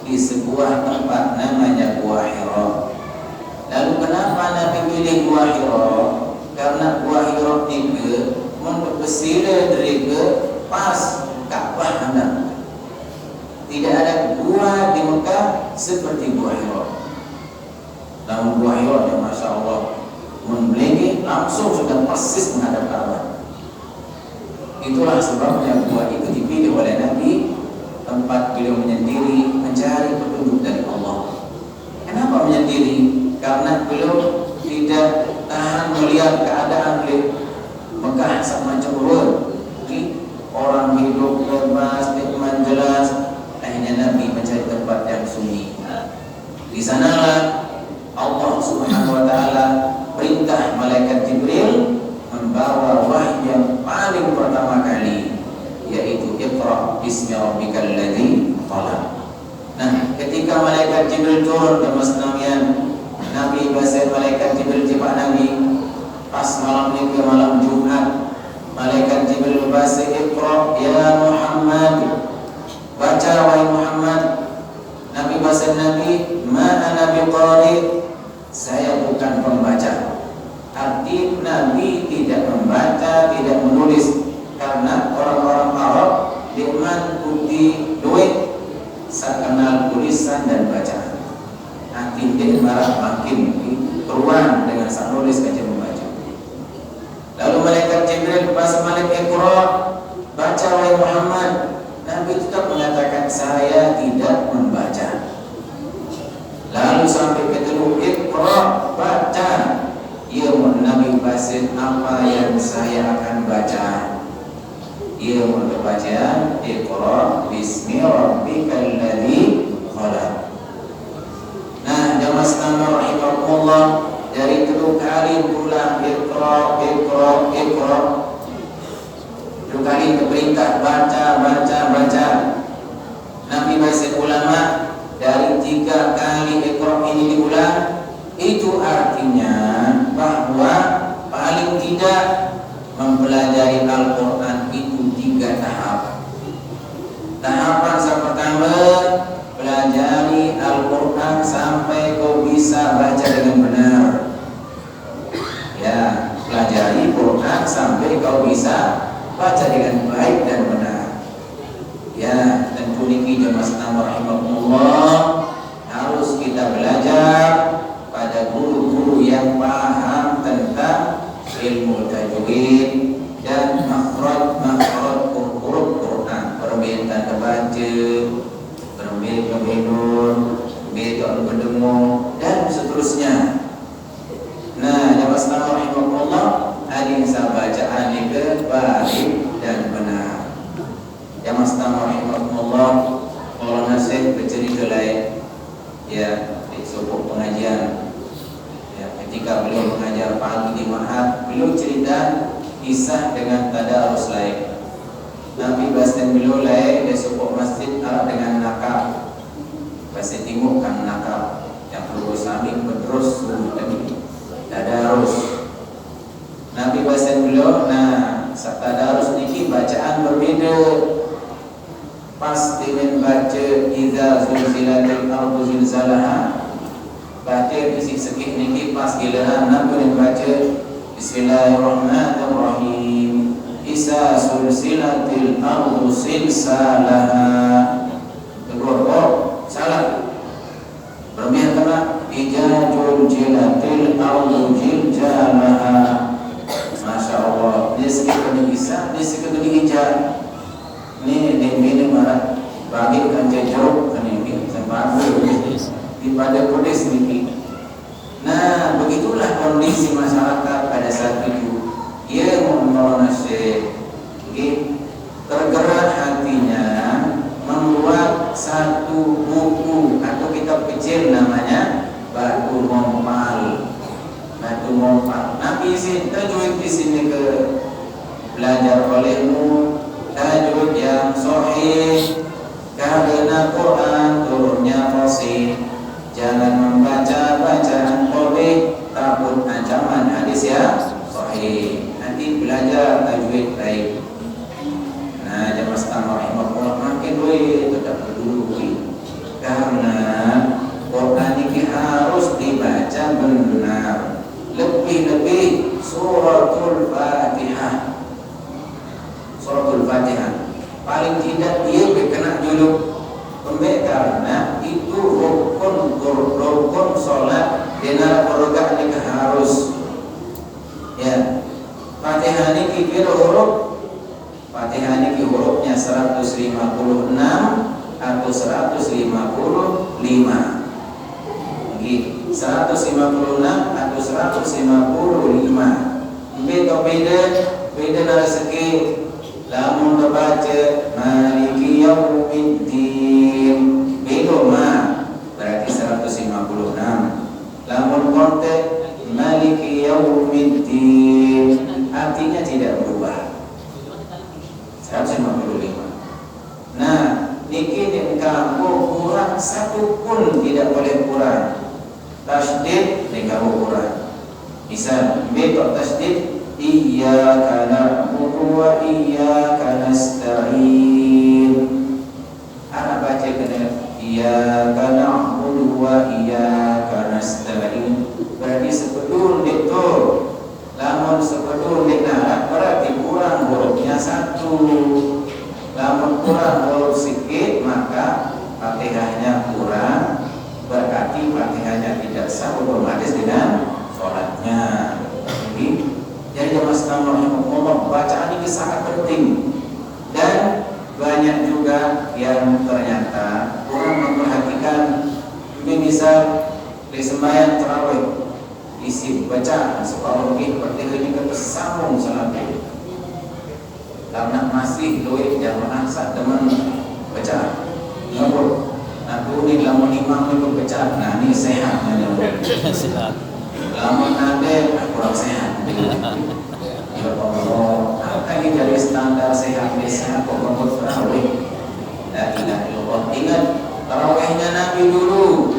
di sebuah tempat namanya Gua Hira. Lalu kenapa Nabi pilih Gua Hira? Karena Gua Hira itu untuk bersila dari ke pas Ka'bah hendak. Tidak ada gua di Mekah seperti Gua Hira. Namun Gua Hira yang Masya Allah membeli langsung sudah persis menghadap Ka'bah. Itulah sebabnya gua itu dipilih oleh Nabi, tempat beliau menyendiri mencari petunjuk dari Allah. Kenapa menyendiri? Karena beliau tidak tahan melihat keadaan di Mekah semacam luar. Orang hidup bebas, nikmat jelas. Akhirnya Nabi mencari tempat yang sunyi. Di sanalah Allah Subhanahu wa taala perintah malaikat Jibril membawa wahyu yang paling pertama kali, yaitu Iqra bismi rabbikal ladzi khalaq. Nah, ketika malaikat Jibril turun ke Masnamian, Nabi bahasa malaikat Jibril jumpa Nabi pas malam itu malam Jumat. Malaikat Jibril bahasa Iqra ya Muhammad, baca wahai Muhammad. Nabi bahasa Nabi ma ana biqari, saya bukan pembaca. Arti Nabi tidak membaca, tidak menulis, karena orang-orang Arab diman putih duit saat kenal tulisan dan bacaan. Nanti dia marah makin keruan dengan saat nulis saja membaca. Lalu malaikat Jibril bahasa malaikat Iqra, baca wahai Muhammad. Nabi tetap mengatakan saya tidak membaca. Lalu sampai ketemu Iqra, baca. Ia Nabi basin apa yang saya akan baca. Ia membaca Iqra bismi rabbikal ladzi khalaq. Nah, jamaah sekalian rahimakumullah, dari itu kali pulang Iqra, Iqra, Iqra. Itu kali perintah baca, baca, baca. Nabi basin ulama dari 3 kali Iqra ini diulang, itu artinya bahwa paling tidak mempelajari Al-Quran itu 3 tahap. Tahapan yang pertama, pelajari Al-Quran sampai kau bisa baca dengan benar. Ya, pelajari Quran sampai kau bisa baca dengan baik dan benar. Ya, tentu niki jemaah sekalian rahimakumullah, harus kita belajar pada guru-guru yang paham tentang ilmu tajwid dan makhraj huruf Quran, permintaan kebaca, permintaan kebenur, permintaan pendengung dan seterusnya. Nah, jemaah sekalian rahimakumullah, hadis bacaan itu baik dan benar. Jemaah sekalian rahimakumullah, kalau nasib bercerita lain, ya, di sebuah pengajian. Ketika beliau mengajar pagi di Ma'had, beliau cerita kisah dengan tadarus lain. Nabi bahasa beliau lain di sebuah masjid Arab dengan nakab. Bahasa timur kan nakab yang perlu saling berterus demi tadarus. Nabi bahasa beliau, nah saat tadarus ini bacaan berbeda. Pas dengan baca idza zulzilatil ardu zilzalaha, baca isi sekit niki pas giliran Nabi baca Bismillahirrahmanirrahim, Isa sulsilatil ardu silsalaha. Tegur, salah. Berbiar kena Ija juljilatil ardu jiljalaha. Masya Allah. Ini sekit kena Isa, ini sekit kena Ija. Ini marah bagi kan jauh kan ini sampai di pada kondisi ini. Nah, begitulah kondisi masyarakat pada saat itu. Ia memohon Syekh, tergerak hatinya membuat satu buku atau kitab kecil namanya Batu Mompal. Batu Mompal. Nabi sini tajwid di sini ke belajar olehmu tajwid yang sahih, karena Quran turunnya fasih. Jangan membaca bacaan qabih, takut ancaman hadis yang sahih. Nanti belajar tajwid baik. Nah, jemaah sekalian rahimakumullah, makin tetap berdulu. Karena Quran ini harus dibaca benar. Lebih-lebih suratul Fatihah. Suratul Fatihah paling tidak dia kena juluk pembek, karena itu rukun sholat dina rokaat ni harus. Ya, Fatihah ni kira huruf. Fatihah ni hurufnya 156 atau 155. Gitu. 156 atau 155. Beda dari segi lamun terbaca Maliki Yaumiddin beda berarti 156. Lamun konteks Maliki Yaumiddin artinya tidak berubah 155. Nah, niki kamu kurang satu pun tidak boleh kurang. Tasdid kamu kurang. Misal betul tasdid Iyyaka na'budu wa iyyaka nasta'in. Anak baca kena Iyyaka na'budu wa iyyaka nasta'in. Berarti sebelum itu, lamun sebelum dina berarti kurang hurufnya satu. Lamun kurang huruf sedikit maka Fatihahnya kurang, berarti Fatihahnya tidak sah otomatis dengan sholatnya. Jadi Mas Rahimahullah, bacaan ini sangat penting, dan banyak juga yang ternyata kurang memperhatikan. Misal di sembahyang tarawih isi bacaan separuh mungkin seperti ini kesambung salatnya, karena masih doa jamaah sak teman bacaan. Ngapur, aku ni lamun imam ni bacaan, nah ni sehat sehat. Lamun ade kurang sehat. Ya Allah, apa yang jadi standar sehat kok membuat tarawih? La ilaha illallah. Ingat tarawihnya Nabi dulu.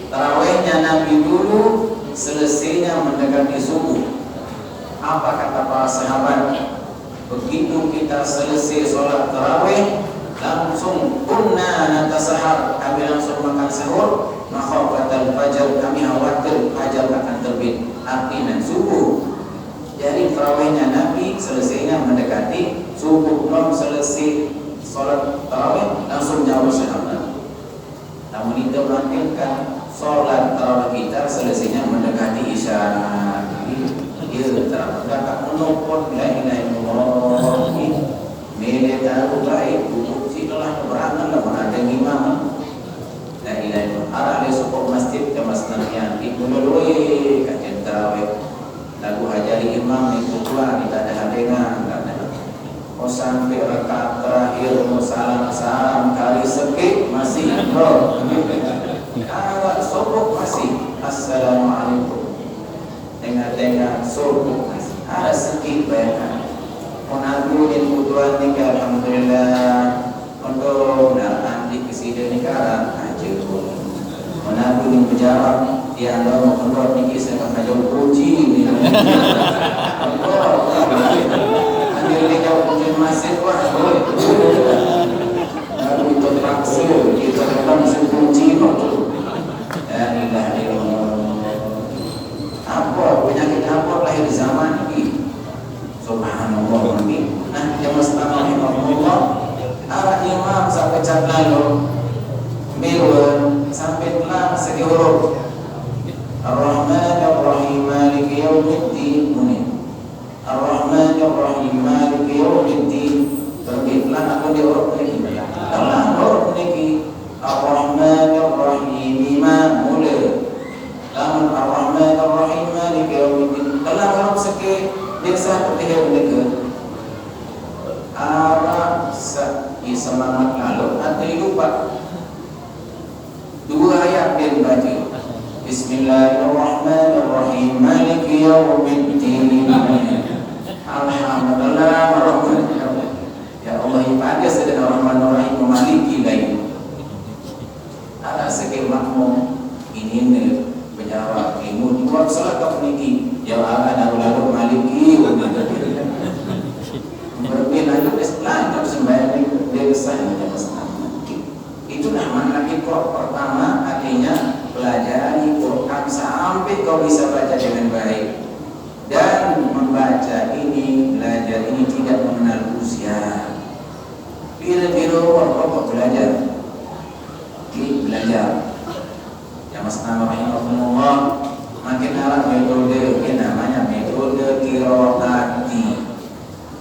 Tarawihnya Nabi dulu, selesainya mendekati subuh. Apa kata para sahabat? Begitu kita selesai sholat tarawih, langsung kunna natasahar, kami langsung makan sahur. Makhafatal fajar, kami khawatir fajar akan terbit, artinya subuh. Jadi tarawihnya Nabi selesainya mendekati subuh. Belum selesai sholat tarawih langsung jauh sahabat. Namun itu melampirkan sholat tarawih kita selesainya mendekati isya. Ia tak menopot la ilaha illallah. Mede tahu baik untuk silalah berangan lah ada imam. La ilaha illallah. Arah di sokok masjid ke masnadnya ibu lului kajian tarawih. Lagu hajari imam itu tua kita ada hadengan, mau sampai rakaat terakhir mau salam kali sekit masih bro. Kalau sokok masih assalamualaikum. Dengar sokok masih ada sekit bayangan. Menabu dan kuduan nikah alhamdulillah. Untuk nak di kesida nikah aja. Menabu dan berjawab dia mau keluar nikah saya akan kunci ni. Ambil nikah kunci masjid wah boleh. Lalu itu terpaksa kita datang kunci tu. La ilaha illallah. Apa penyakit apa lahir di zaman ini? Subhanallah. Nah, jemaah sekalian rahimahullah, arah imam sampai cat lalu mirwan sampai telah segi huruf Ar-Rahman Ar-Rahim Maliki Yaumiddin Munin. Ar-Rahman Ar-Rahim Maliki Yaumiddin. Terbitlah aku di huruf ini. Dalam huruf ini Ar-Rahman Ar-Rahim Imam Mula. Dalam Ar-Rahman Ar-Rahim Maliki Yaumiddin. Dalam huruf segi desa petiha mereka. Arah semangat lalu atau lupa. Dua ayat dia baca. Bismillahirrahmanirrahim. Maliki yaumiddin. Alhamdulillah rabbil alamin. Ya Allah, ibadah sedang Rahmanur-Rahim Maliki lain. Ada segi makmum ini menjawab ilmu di waktu salat kau niki. Jawaban lalu Maliki berbeda lalu Islam sembahyang dia sah macam Itulah makna Iqra pertama artinya pelajari Quran sampai kau bisa baca dengan baik. Dan membaca ini, belajar ini tidak mengenal usia. Bila-bila orang belajar, belajar. Ya Mas Rahimahullah, makin arah metode, ini namanya metode qiraati.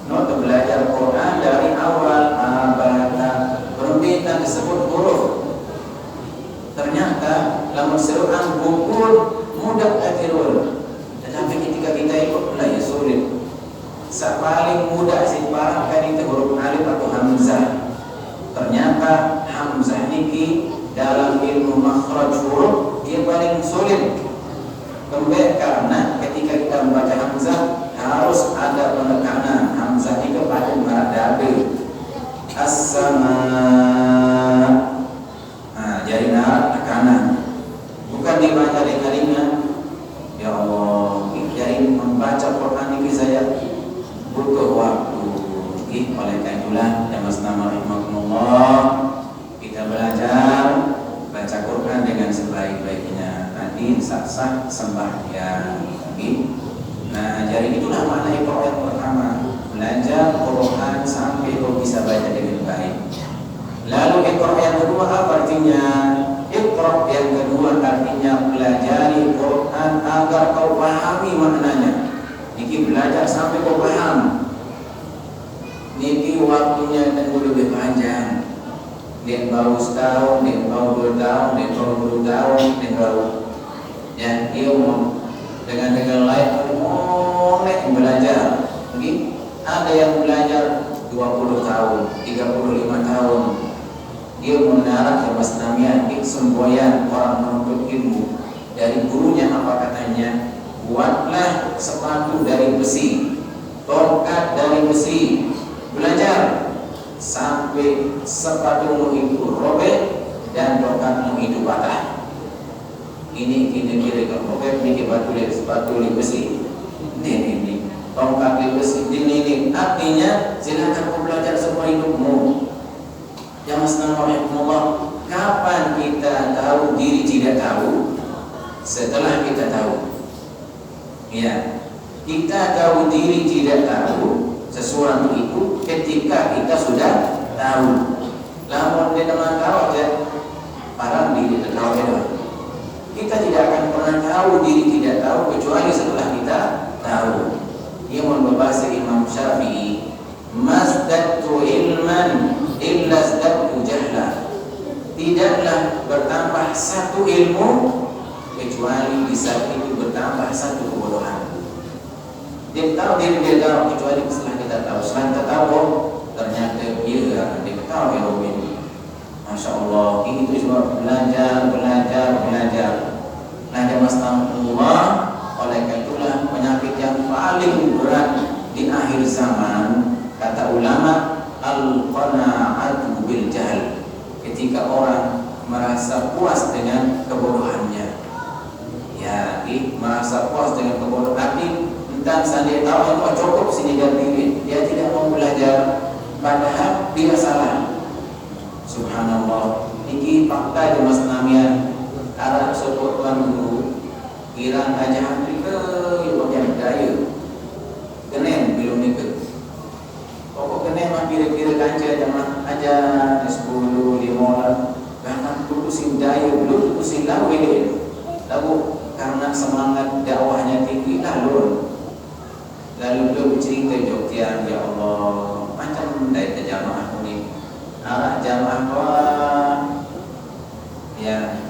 Not belajar Quran dari awal abada, perbincangan disebut huruf. Ternyata dalam seruan buku mudah akhirul, tetapi ketika kita ikut belajar sulit. Paling mudah sih pahamkan itu huruf alif atau hamzah. Ternyata hamzah niki dalam ilmu makhraj huruf dia paling sulit. Karena ketika kita membaca hamzah harus ada penekanan. Hamzah itu pada maradabe. As-sama. Nah, jadi tekanan. Bukan dibaca ringan-ringan. Ya Allah, jadi membaca Quran ini saya butuh waktu. Oleh karena itulah ya Mas Rahimahullah, kita belajar baca Quran dengan sebaik-baiknya. Nanti sah-sah sembahyang. Nah, jadi itulah makna Iqra yang pertama, belajar Quran sampai kau bisa baca dengan baik. Lalu Iqra yang kedua apa artinya? Iqra yang kedua artinya pelajari Quran agar kau pahami maknanya. Niki belajar sampai kau paham. Niki waktunya tentu lebih panjang. Dia baru setahun, dia baru 2 tahun, dia baru 10 tahun, dia baru ya dia mau dengan lain mulai belajar. Mungkin ada yang belajar 20 tahun, 35 tahun. Dia mendarat ya Mas semboyan orang menuntut ilmu. Dari gurunya apa katanya? Buatlah sepatu dari besi, tongkat dari besi. Belajar sampai sepatumu itu robek dan tongkatmu itu patah. Ini kira-kira robek ini sepatu di besi. Ini tongkat di besi. Ini artinya silakan kau belajar semua hidupmu. Ya Mas Rahimahullah, kapan kita tahu diri tidak tahu? Setelah kita tahu. Ya, kita tahu diri tidak tahu sesuatu itu ketika kita sudah tahu. Namun dia teman tahu aja, parang diri tahu ya. Kita tidak akan pernah tahu diri tidak tahu kecuali setelah kita tahu. Ia membahas Imam Syafi'i, "Masdatu ilman illa zdatu jahla." Tidaklah bertambah satu ilmu kecuali di saat itu bertambah satu kebodohan. Dia tahu diri dia tahu kecuali setelah kita tahu. Setelah kita tahu ternyata dia diketahui ya Allah. Masya Allah, itu cuma belajar. Belajar Masnahullah. Oleh karena itulah penyakit yang paling berat di akhir zaman, kata ulama, al-qana'atu bil jahl. Ketika orang merasa puas dengan kebodohannya. Ya, merasa puas dengan kebodohan. Dan dia tahu yang cukup sini dan ini, dia tidak mau belajar, padahal dia salah. Subhanallah, ini fakta di Mas Namian. Arah sopo tuan guru, kirang aja hampir ke yang daya, kenen belum ikut. Pokok kenen mah kira-kira kanca jamaah aja di 10, 15, bahkan putusin daya belum putusin lalu ini. Lalu karena semangat dakwahnya tinggi lalu beliau bercerita Jogja, ya Allah, macam dari jamaah ini, arah jamaah ya